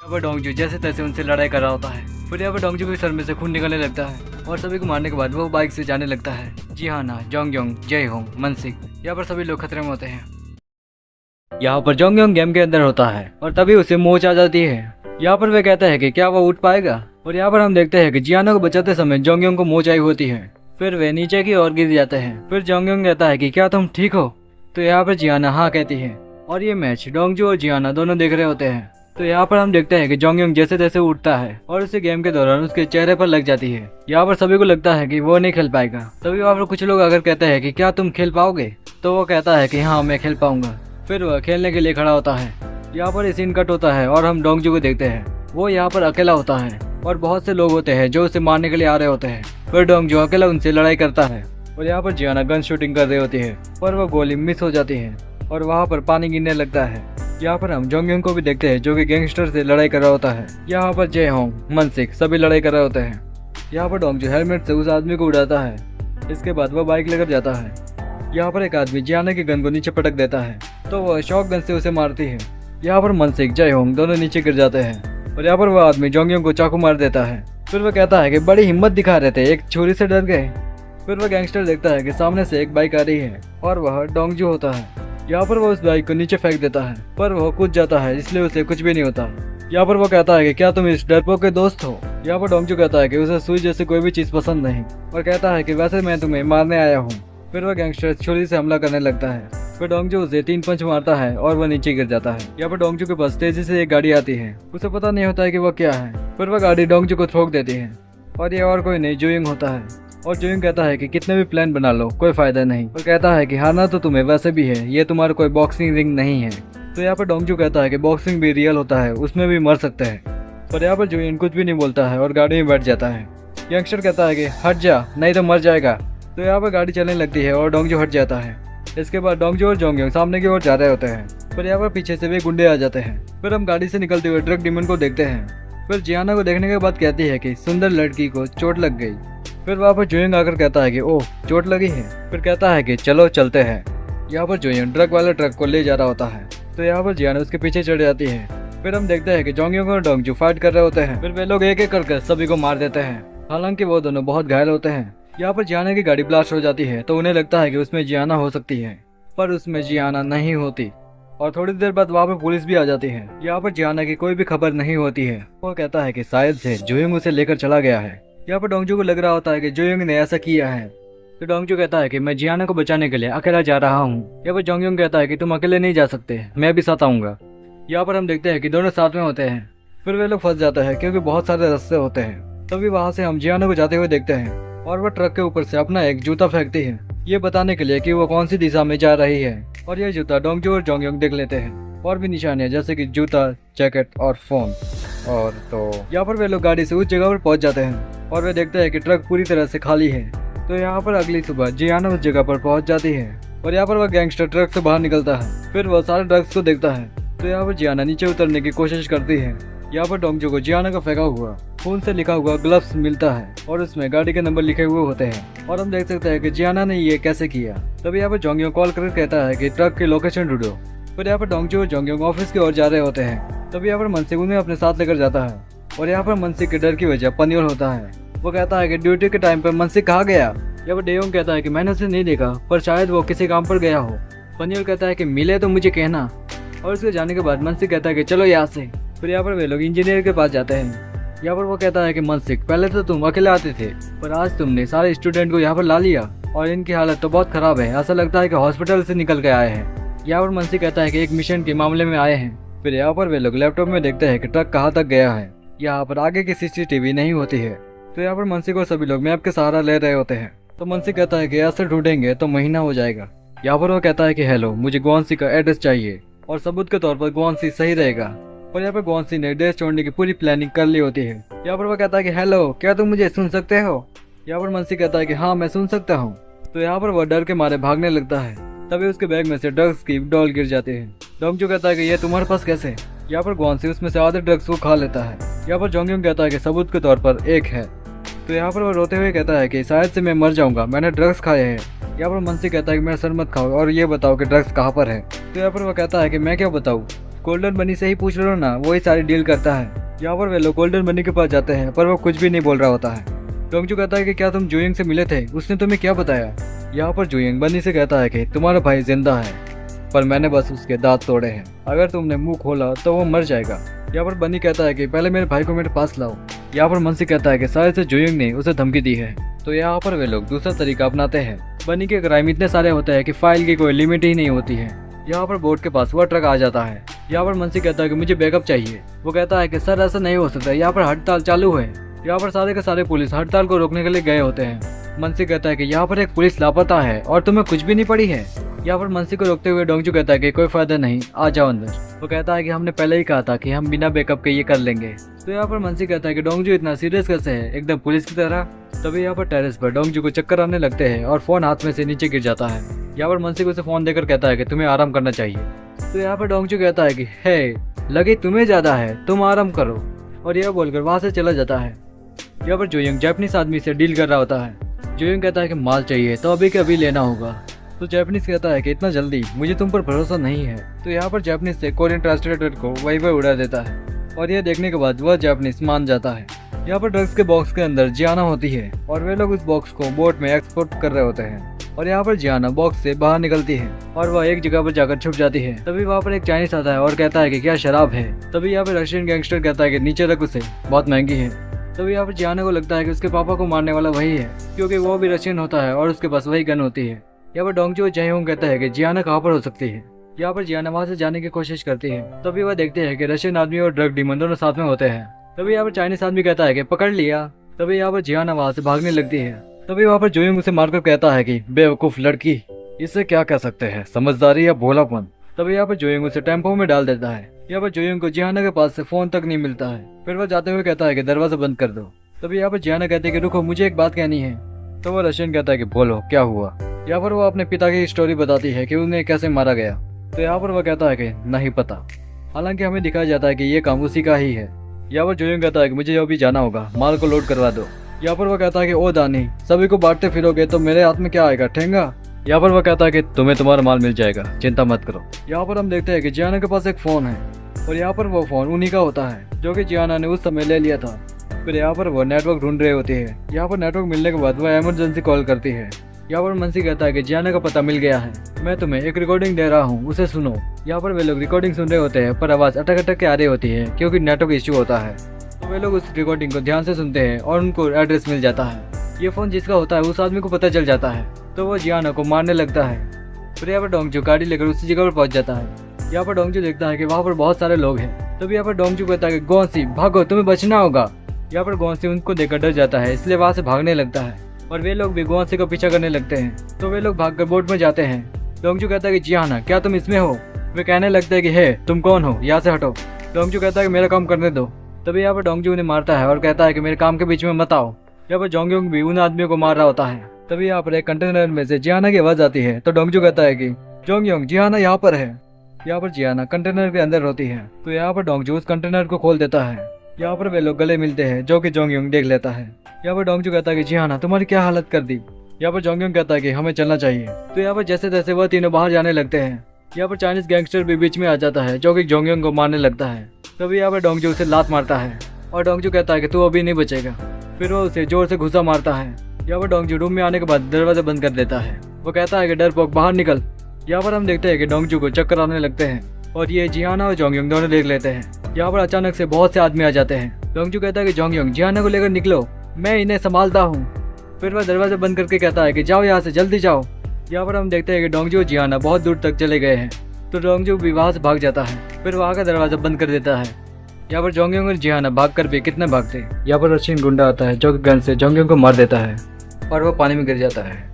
यहाँ पर डोंगजू जैसे तैसे उनसे लड़ाई कर रहा होता है। फिर यहाँ पर डोंगजू के सर में से खून निकलने लगता है और सभी को मारने के बाद वो बाइक से जाने लगता है। जी हाँ ना, जोंगयोंग, जयहोंग, मनसिक, यहाँ पर सभी लोग खतरे में होते हैं। यहाँ पर जोंगयोंग गेम के अंदर होता है और तभी उसे मोच आ जाती है। यहाँ पर वे कहता है कि क्या वो उठ पाएगा, और यहाँ पर हम देखते हैं कि जियाना को बचाते समय जोंगयोंग को मोच आई होती है। फिर वे नीचे की ओर गिर जाते हैं। फिर जोंगयोंग कहता है कि क्या तुम ठीक हो, तो यहाँ पर जियाना हाँ कहती है। और ये मैच डोंगजू और जियाना दोनों देख रहे होते हैं। तो यहाँ पर हम देखते हैं कि जोंगयोंग जैसे तैसे उठता है और उसे गेम के दौरान उसके चेहरे पर लग जाती है। यहाँ पर सभी को लगता है कि वो नहीं खेल पाएगा। तभी वहाँ पर कुछ लोग अगर कहते हैं कि क्या तुम खेल पाओगे, तो वो कहता है कि हाँ मैं खेल पाऊंगा। फिर वह खेलने के लिए खड़ा होता है। यहाँ पर सीन कट होता है और हम डोंगजू को देखते हैं। वो यहाँ पर अकेला होता है और बहुत से लोग होते हैं जो उसे मारने के लिए आ रहे होते हैं। फिर डोंगजू अकेला उनसे लड़ाई करता है और यहाँ पर जियाना गन शूटिंग कर रही होती है, पर वो गोली मिस हो जाती है और वहाँ पर पानी गिरने लगता है। यहाँ पर हम जोंगयोंग को भी देखते हैं जो कि गैंगस्टर से लड़ाई कर रहा होता है। यहाँ पर जयहोंग, मनसिक सभी लड़ाई कर रहे होते हैं। यहाँ पर डोंगजू हेलमेट से उस आदमी को उड़ाता है। इसके बाद वह बाइक लेकर जाता है। यहाँ पर एक आदमी जियाना की गन को नीचे पटक देता है तो वह शॉक गन से उसे मारती है। यहाँ पर मनसिक, जयहोंग दोनों नीचे गिर जाते हैं और यहाँ पर वह आदमी जोंगयोंग को चाकू मार देता है। फिर वह कहता है कि बड़ी हिम्मत दिखा रहे थे, एक छुरी से डर गए। फिर वह गैंगस्टर देखता है कि सामने से एक बाइक आ रही है और वह डोंगजू होता है। यहाँ पर वो उस बाइक को नीचे फेंक देता है, पर वह कूद जाता है इसलिए उसे कुछ भी नहीं होता। यहाँ पर वो कहता है कि क्या तुम इस डरपोक के दोस्त हो। यहाँ पर डोंगजू कहता है कि उसे सुई जैसी कोई भी चीज पसंद नहीं और कहता है कि वैसे मैं तुम्हें मारने आया हूँ। फिर वह गैंगस्टर छुरी से हमला करने लगता है। फिर डोंगजू उसे 3 पंच मारता है और वह नीचे गिर जाता है। यहाँ पर डोंगजू के पास तेजी से एक गाड़ी आती है। उसे पता नहीं होता है कि वह क्या है। फिर वह गाड़ी डोंगजू को ठोक देती है और ये और कोई नहीं जुयिंग होता है। और जुयिंग कहता है कि कितने भी प्लान बना लो कोई फायदा नहीं, और कहता है कि हारना तो तुम्हें वैसे भी है, ये तुम्हारा कोई बॉक्सिंग रिंग नहीं है। तो यहाँ पर डोंगजू कहता है कि बॉक्सिंग भी रियल होता है, उसमें भी मर सकते हैं। पर यहाँ पर जुयिंग कुछ भी नहीं बोलता है और गाड़ी में बैठ जाता है। यंगस्टर कहता है कि हट जा नहीं तो मर जाएगा। तो यहाँ पर गाड़ी चलने लगती है और डोंगजू हट जाता है। इसके बाद डोंगजू और जोंगयोंग सामने की ओर जा रहे होते हैं, पर यहाँ पर पीछे से वे गुंडे आ जाते हैं। फिर हम गाड़ी से निकलते हुए ड्रग डीमन को देखते हैं। फिर जियाना को देखने के बाद कहती है कि सुंदर लड़की को चोट लग गई। फिर वहाँ पर जुयिंग आकर कहता है कि ओह चोट लगी है। फिर कहता है कि चलो चलते हैं। यहाँ पर जुयिंग ड्रग वाले ट्रक को ले जा रहा होता है, तो यहाँ पर जियाना उसके पीछे चढ़ जाती है। फिर हम देखते हैं कि जोंगयोंग और डोंगजू फाइट कर रहे होते हैं। फिर वे लोग एक एक करके सभी को मार देते हैं, हालांकि वो दोनों बहुत घायल होते हैं। यहाँ पर जियाना की गाड़ी ब्लास्ट हो जाती है तो उन्हें लगता है कि उसमें जियाना हो सकती है, पर उसमें जियाना नहीं होती। और थोड़ी देर बाद वहाँ पर पुलिस भी आ जाती है। यहाँ पर जियाना की कोई भी खबर नहीं होती है। वो कहता है कि शायद से जुयिंग उसे लेकर चला गया है। यहाँ पर डोंगजू को लग रहा होता है कि जुयिंग ने ऐसा किया है। तो डोंगजू कहता है कि मैं जियाना को बचाने के लिए अकेला जा रहा हूँ। यहाँ पर जोंगयोंग कहता है कि तुम अकेले नहीं जा सकते, मैं भी साथ आऊंगा। यहाँ पर हम देखते हैं कि दोनों साथ में होते हैं। फिर वे लोग फंस जाते हैं क्योंकि बहुत सारे रास्ते होते हैं। तभी वहाँ से हम जियाना को जाते हुए देखते हैं और वह ट्रक के ऊपर से अपना एक जूता फेंकती है, ये बताने के लिए कि वो कौन सी दिशा में जा रही है। और यह जूता डोंगजू और जोंगयोंग देख लेते हैं। और भी निशानियां जैसे कि जूता, जैकेट और फोन। और तो यहाँ पर वे लोग गाड़ी से उस जगह पर पहुंच जाते हैं और वे देखते हैं कि ट्रक पूरी तरह से खाली है। तो यहाँ पर अगली सुबह जियाना उस जगह पर पहुंच जाती है और यहाँ पर वह गैंगस्टर ट्रक से बाहर निकलता है। फिर वह सारे ड्रग्स को देखता है। तो यहाँ पर जियाना नीचे उतरने की कोशिश करती है। यहाँ पर डोंगजू को जियाना का फेंका हुआ खून से लिखा हुआ ग्लव्स मिलता है और उसमें गाड़ी के नंबर लिखे हुए होते हैं। और हम देख सकते हैं कि जियाना ने ये कैसे किया। तभी यहाँ पर जोंगयोंग कॉल कर कहता है कि ट्रक की लोकेशन ढूंढो। फिर यहाँ पर डोंगजू और जोंगयोंग ऑफिस की ओर जा रहे होते हैं। तभी यहाँ पर मनसिक उन्हें अपने साथ लेकर जाता है और यहाँ पर मनसिक के डर की वजह पनियोल होता है। वो कहता है कि ड्यूटी के टाइम पर मनसिक कहाँ गया। यहाँ पर डेयोंग कहता है कि मैंने उसे नहीं देखा, पर शायद वो किसी काम पर गया हो। पनियोल कहता है कि मिले तो मुझे कहना। और उसके जाने के बाद मनसिक कहता है कि चलो यहाँ से। फिर यहाँ पर वे लोग इंजीनियर के पास जाते हैं। यहाँ पर वो कहता है कि मनसिक पहले तो तुम अकेले आते थे, पर आज तुमने सारे स्टूडेंट को यहाँ पर ला लिया और इनकी हालत तो बहुत खराब है, ऐसा लगता है कि हॉस्पिटल से निकल के आए हैं। यहाँ पर मनसिक कहता है कि एक मिशन के मामले में आए हैं। फिर यहाँ पर वे लोग लैपटॉप में देखते हैं कि ट्रक कहाँ तक गया है। यहाँ पर आगे की CCTV नहीं होती है। तो यहाँ पर मनसिक और सभी लोग मैप के सहारा ले रहे होते हैं। तो मनसिक कहता है कि ऐसे ढूंढेंगे तो महीना हो जाएगा। यहाँ पर वो कहता है कि हेलो, मुझे गुआनसी का एड्रेस चाहिए और सबूत के तौर पर गुआनसी सही रहेगा। और यहाँ पर गुआनसी ने देश छोड़ने की पूरी प्लानिंग कर ली होती है। यहाँ पर वो कहता है कि हेलो, क्या तुम मुझे सुन सकते हो। यहाँ पर मनसिक कहता है कि हाँ मैं सुन सकता हूँ। तो यहाँ पर वह डर के मारे भागने लगता है। तभी उसके बैग में से ड्रग्स की डॉल गिर जाती है। डोंगजू कहता है कि ये तुम्हारे पास कैसे। यहाँ पर गुआनसी उसमें से आधे ड्रग्स को खा लेता है। यहाँ पर जोंगयोंग कहता है कि सबूत के तौर पर एक है। तो यहाँ पर वो रोते हुए कहता है कि शायद से मैं मर जाऊंगा, मैंने ड्रग्स खाए हैं। यहाँ पर मनसिक कहता है कि मेरा सर मत खाओ और ये बताओ कि ड्रग्स कहाँ पर है। तो यहाँ पर वो कहता है कि मैं क्या बताऊँ, गोल्डन बनी से ही पूछ लो ना, वही सारी डील करता है। यहाँ पर वे लोग गोल्डन बनी के पास जाते हैं पर वो कुछ भी नहीं बोल रहा होता है। डोंगजू कहता है कि क्या तुम जुयिंग से मिले थे, उसने तुम्हें क्या बताया। यहाँ पर जुयिंग बनी से कहता है कि तुम्हारा भाई जिंदा है पर मैंने बस उसके दांत तोड़े हैं, अगर तुमने मुंह खोला तो वो मर जाएगा। यहाँ पर बनी कहता है कि पहले मेरे भाई को मेरे पास लाओ। यहाँ पर मनसी कहता है कि शायद से जुयिंग ने उसे धमकी दी है। तो यहाँ पर वे लोग दूसरा तरीका अपनाते हैं। बनी के क्राइम इतने सारे होते हैं कि फाइल की कोई लिमिट ही नहीं होती है। यहाँ पर बोर्ड के पास वह ट्रक आ जाता है। यहाँ पर मनसी कहता है कि मुझे बैकअप चाहिए। वो कहता है कि सर ऐसा नहीं हो सकता, यहाँ पर हड़ताल चालू है। यहाँ पर सारे के सारे पुलिस हड़ताल को रोकने के लिए गए होते हैं। मनसी कहता है कि यहाँ पर एक पुलिस लापता है और तुम्हें कुछ भी नहीं पड़ी है। यहाँ पर मनसी को रोकते हुए डोंगजू कहता है कि कोई फायदा नहीं, आ जाओ अंदर। वो कहता है कि हमने पहले ही कहा था कि हम बिना बैकअप के ये कर लेंगे। तो यहाँ पर मनसी कहता है कि डोंगजू इतना सीरियस कैसे है, एकदम पुलिस की तरह। तभी यहाँ पर टेरेस पर डोंगजू को चक्कर आने लगते हैं और फोन हाथ में से नीचे गिर जाता है। यहाँ पर मनसी को उसे फोन देकर कहता है कि तुम्हें आराम करना चाहिए। तो यहाँ पर डोंगजू कहता है कि हे, लगी तुम्हें ज्यादा है, तुम आराम करो, और यह बोलकर वहां से चला जाता है। यहाँ पर जुयिंग जापानीज आदमी से डील कर रहा होता है। जुयिंग कहता है कि माल चाहिए तो अभी के अभी लेना होगा। तो जापानीज कहता है कि इतना जल्दी, मुझे तुम पर भरोसा नहीं है। तो यहाँ पर जापानीज से कोरियन ट्रांसलेटर को वहीं पर उड़ा देता है और यह देखने के बाद वह जापानीज मान जाता है। यहाँ पर ड्रग्स के बॉक्स के अंदर जियाना होती है और वे लोग उस बॉक्स को बोट में एक्सपोर्ट कर रहे होते हैं। और यहाँ पर जियाना बॉक्स से बाहर निकलती है और वह एक जगह पर जाकर छुप जाती है। तभी वहाँ पर एक चाइनीज आता है और कहता है कि क्या शराब है। तभी यहाँ पर रशियन गैंगस्टर कहता है कि नीचे रख उसे, बहुत महंगी है। तभी यहाँ पर जियाना को लगता है कि उसके पापा को मारने वाला वही है, क्योंकि वो भी रशियन होता है और उसके पास वही गन होती है। यहाँ पर डोंगजू जयहोंग कहता है कि जियाना कहाँ पर हो सकती है। यहाँ पर जियाना वहाँ से जाने की कोशिश करती है। तभी वह देखते हैं कि रशियन आदमी और ड्रग डीमन दोनों साथ में होते हैं। तभी यहाँ पर चाइनीज आदमी कहता है कि पकड़ लिया। तभी यहाँ पर जियाना वहाँ से भागने लगती है। तभी वहाँ पर जुयिंग उसे मारकर कहता है कि बेवकूफ लड़की, इससे क्या कह सकते हैं, समझदारी या भोलापन। तभी यहाँ पर जुयिंग उसे टेम्पो में डाल देता है। यहाँ पर जुयिंग को जियाना के पास से फोन तक नहीं मिलता है। फिर वह जाते हुए कहता है कि दरवाजा बंद कर दो। तभी यहाँ पर जियाना कहते हैं कि रुको, मुझे एक बात कहनी है। तो वह रशियन कहता है कि बोलो क्या हुआ। यहाँ पर वो अपने पिता की स्टोरी बताती है कि उन्हें कैसे मारा गया। तो यहाँ पर वह कहता है कि नहीं पता, हालांकि हमें दिखाया जाता है कि ये काम उसी का ही है। यहाँ पर जुयिंग कहता है कि मुझे अभी जाना होगा, माल को लोड करवा दो। यहाँ पर वह कहता है कि ओ दानी, सभी को बांटते फिरोगे तो मेरे हाथ में क्या आएगा, ठेंगा। यहाँ पर वह कहता है कि तुम्हें तुम्हारा माल मिल जाएगा, चिंता मत करो। यहाँ पर हम देखते हैं कि जियाना के पास एक फोन है और यहाँ पर वो फोन उन्हीं का होता है जो कि जियाना ने उस समय ले लिया था। फिर यहाँ पर वो नेटवर्क ढूंढ रही होती है। यहाँ पर नेटवर्क मिलने के बाद वह इमरजेंसी कॉल करती है। यहाँ पर मनसी कहता है कि जियाना का पता मिल गया है, मैं तुम्हें एक रिकॉर्डिंग दे रहा हूँ, उसे सुनो। यहाँ पर वे लोग रिकॉर्डिंग सुन रहे होते हैं पर आवाज अटक अटक के आ रही होती है क्योंकि नेटवर्क इश्यू होता है। तो वे लोग उस रिकॉर्डिंग को ध्यान से सुनते हैं और उनको एड्रेस मिल जाता है। ये फोन जिसका होता है उस आदमी को पता चल जाता है तो वो जियाना को मारने लगता है। फिर यहाँ पर डोंगजू गाड़ी लेकर उसी जगह पर पहुंच जाता है। यहाँ पर डोंगजू देखता है कि वहाँ पर बहुत सारे लोग हैं। तभी यहाँ पर डोंगजू कहता है कि गोंसी भागो, तुम्हें बचना होगा। यहाँ पर गोंसी उनको देखकर डर जाता है, इसलिए वहाँ से भागने लगता है और वे लोग भी गोंसी को पीछा करने लगते हैं। तो वे लोग भागकर बोट में जाते हैं। डोंगजू कहता है कि जियाना, क्या तुम इसमें हो। वे कहने लगते हैं कि हे, तुम कौन हो, यहाँ से हटो। डोंगजू कहता है कि मेरा काम करने दो। तभी यहाँ पर डोंगजू उन्हें मारता है और कहता है कि मेरे काम के बीच में मत आओ। यहाँ पर जोंगयोंग भी उन आदमियों को मार रहा होता है। तभी यहाँ पर एक कंटेनर में से जियाना की आवाज आती है। तो डोंगजू कहता है कि जोंगयोंग, जियाना यहाँ पर है। यहाँ पर जियाना कंटेनर के अंदर होती है। तो यहाँ पर डोंगजू उस कंटेनर को खोल देता है। यहाँ पर वे लोग गले मिलते हैं जो कि जोंगयोंग देख लेता है। यहाँ पर डोंगजू कहता है कि जियाना, तुम्हारी क्या हालत कर दी। यहाँ पर जोंगयोंग कहता है कि हमें चलना चाहिए। तो यहाँ पर जैसे तैसे वह तीनों बाहर जाने लगते हैं। यहाँ पर चाइनीज गैंगस्टर भी बीच में आ जाता है जो कि जोंगयोंग को मारने लगता है। तभी यहाँ पर डोंगजू उसे लात मारता है और डोंगजू कहता है कि तू अभी नहीं बचेगा। फिर वो उसे जोर से घुसा मारता है। यहाँ पर डोंगजू रूम में आने के बाद दरवाजा बंद कर देता है। वो कहता है कि डरपोक बाहर निकल। यहाँ पर हम देखते हैं कि डोंगजू को चक्कर आने लगते हैं और ये जियाना और जोंगयोंग दोनों देख लेते हैं। यहाँ पर अचानक से बहुत से आदमी आ जाते हैं। डोंगजू कहता है कि जोंगयोंग, जियाना को लेकर निकलो, मैं इन्हें संभालता हूँ। फिर वह दरवाजा बंद करके कहता है कि जाओ यहाँ से, जल्दी जाओ। यहाँ पर हम देखते हैं कि डोंगजू और जियाना बहुत दूर तक चले गए हैं। तो डोंगजू भी वहाँ से भाग जाता है। फिर वहाँ का दरवाजा बंद कर देता है। यहाँ पर जोंगयोंग और जियाना भागकर भी कितने भागते। यहाँ पर रशियन गुंडा आता है जो कि गन से जोंगयोंग को मार देता है और वो पानी में गिर जाता है।